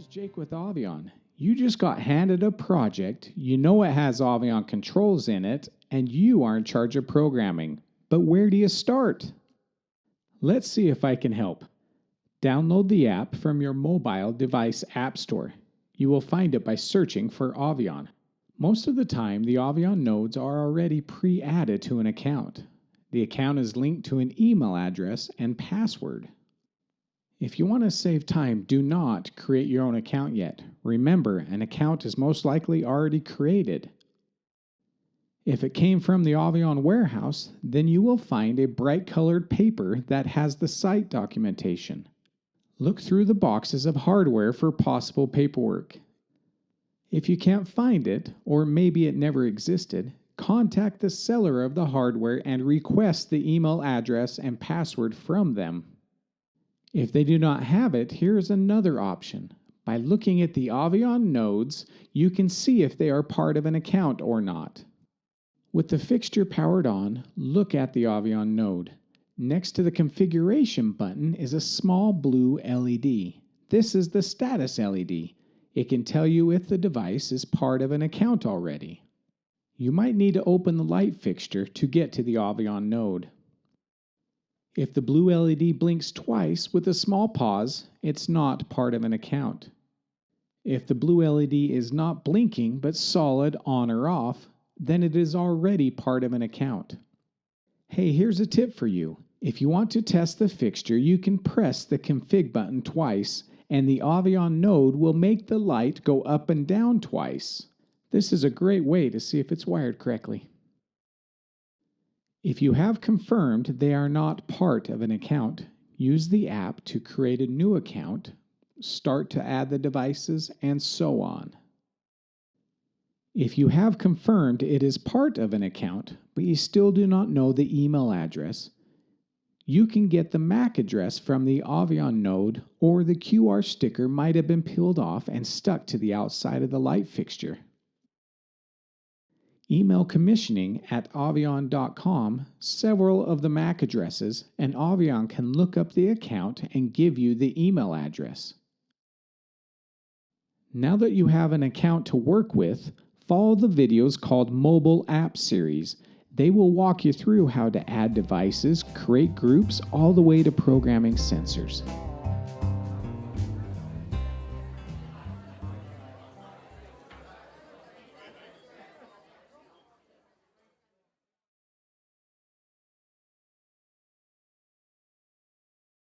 Jake with Avi-on. You just got handed a project, you know it has Avi-on controls in it, and you are in charge of programming. But where do you start? Let's see if I can help. Download the app from your mobile device app store. You will find it by searching for Avi-on. Most of the time, the Avi-on nodes are already pre-added to an account. The account is linked to an email address and password. If you want to save time, do not create your own account yet. Remember, an account is most likely already created. If it came from the Avi-on warehouse, then you will find a bright colored paper that has the site documentation. Look through the boxes of hardware for possible paperwork. If you can't find it, or maybe it never existed, contact the seller of the hardware and request the email address and password from them. If they do not have it, here's another option. By looking at the Avi-on nodes, you can see if they are part of an account or not. With the fixture powered on, look at the Avi-on node. Next to the configuration button is a small blue LED. This is the status LED. It can tell you if the device is part of an account already. You might need to open the light fixture to get to the Avi-on node. If the blue LED blinks twice with a small pause, it's not part of an account. If the blue LED is not blinking but solid on or off, then it is already part of an account. Hey, here's a tip for you. If you want to test the fixture, you can press the config button twice, and the Avi-on node will make the light go up and down twice. This is a great way to see if it's wired correctly. If you have confirmed they are not part of an account, use the app to create a new account, start to add the devices, and so on. If you have confirmed it is part of an account, but you still do not know the email address, you can get the MAC address from the Avi-on node, or the QR sticker might have been peeled off and stuck to the outside of the light fixture. Email commissioning at avion.com several of the MAC addresses, and Avi-on can look up the account and give you the email address. Now that you have an account to work with, follow the videos called Mobile App Series. They will walk you through how to add devices, create groups, all the way to programming sensors.